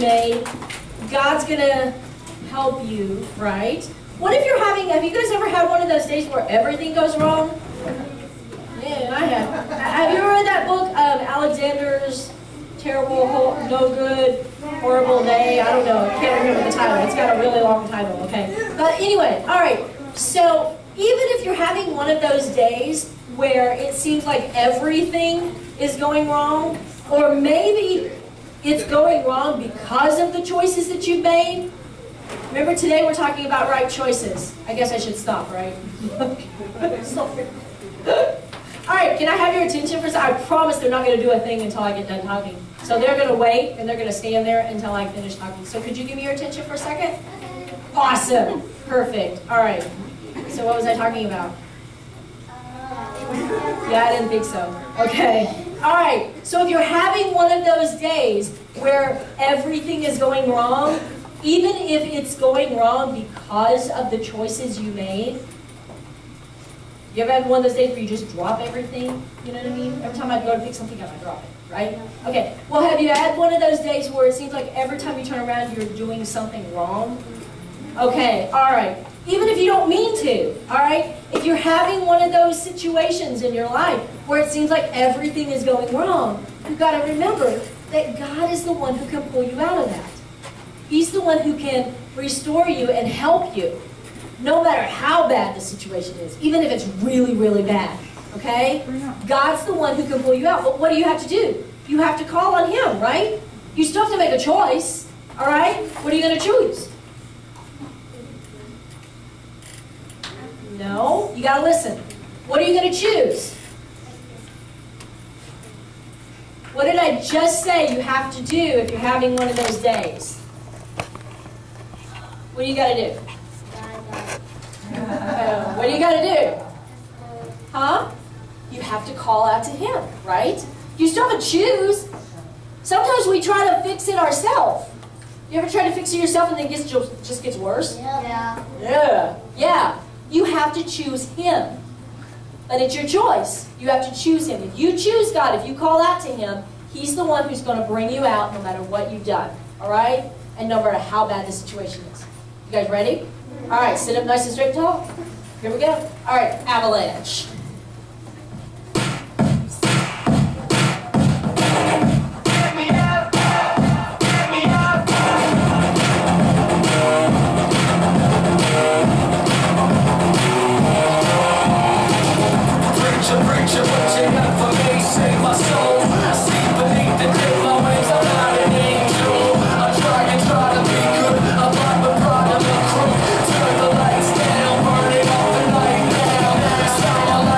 made, God's going to help you, right? What if you're having, have you guys ever had one of those days where everything goes wrong? Yeah, I have. Have you ever read that book, Alexander's Terrible, No Good, Horrible Day? I don't know. I can't remember the title. It's got a really long title, okay? But anyway, all right. So even if you're having one of those days where it seems like everything is going wrong, or maybe it's going wrong because of the choices that you've made. Remember, today we're talking about right choices. I guess I should stop, right? Sorry. All right, can I have your attention for a second? I promise they're not going to do a thing until I get done talking. So they're going to wait, and they're going to stand there until I finish talking. So could you give me your attention for a second? Awesome. Perfect. All right. So what was I talking about? Yeah, I didn't think so. Okay. All right. So if you're having one of those days where everything is going wrong, even if it's going wrong because of the choices you made, you ever had one of those days where you just drop everything? You know what I mean? Every time I go to pick something up, I drop it, right? Okay. Well, have you had one of those days where it seems like every time you turn around, you're doing something wrong? Okay. All right. Even if you don't mean to, all right? If you're having one of those situations in your life where it seems like everything is going wrong, you've got to remember that God is the one who can pull you out of that. He's the one who can restore you and help you, no matter how bad the situation is, even if it's really, really bad, okay? God's the one who can pull you out. But what do you have to do? You have to call on Him, right? You still have to make a choice, all right? What are you going to choose? No, you got to listen. What are you going to choose? What did I just say you have to do if you're having one of those days? What do you got to do? What do you got to do? Huh? You have to call out to Him, right? You still have to choose. Sometimes we try to fix it ourselves. You ever try to fix it yourself and then it just gets worse? Yeah. Yeah. Yeah. You have to choose Him. But it's your choice. You have to choose Him. If you choose God, if you call out to Him, He's the one who's going to bring you out no matter what you've done. All right? And no matter how bad the situation is. You guys ready? All right, sit up nice and straight and tall. Here we go. All right, Avalanche. Preacher, what you got for me? Save my soul. I see beneath the dip, my wings are not an angel. I try to be good. I'm blind but proud of the crew. Turn the lights down, burn it off the night now. Sound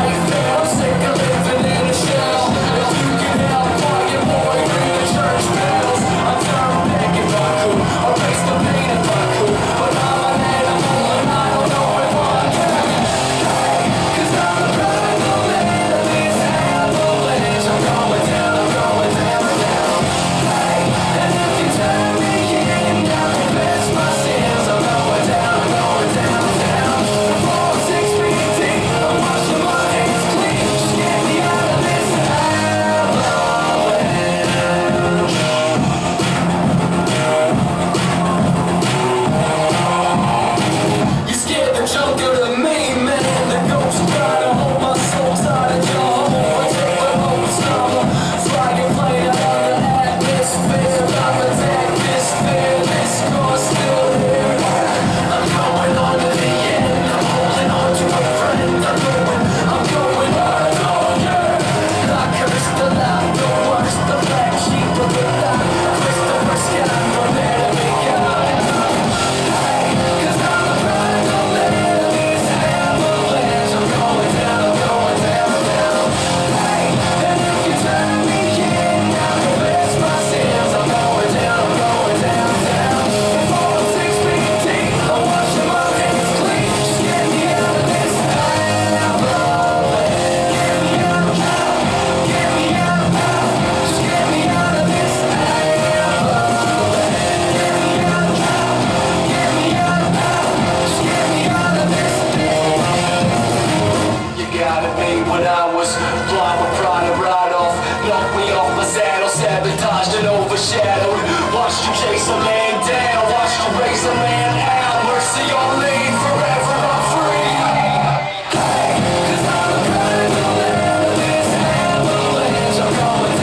chase a man down, watch you raise a man out. Mercy on me, forever I'm free. Hey, 'cause I'm a product of this avalanche. I'm going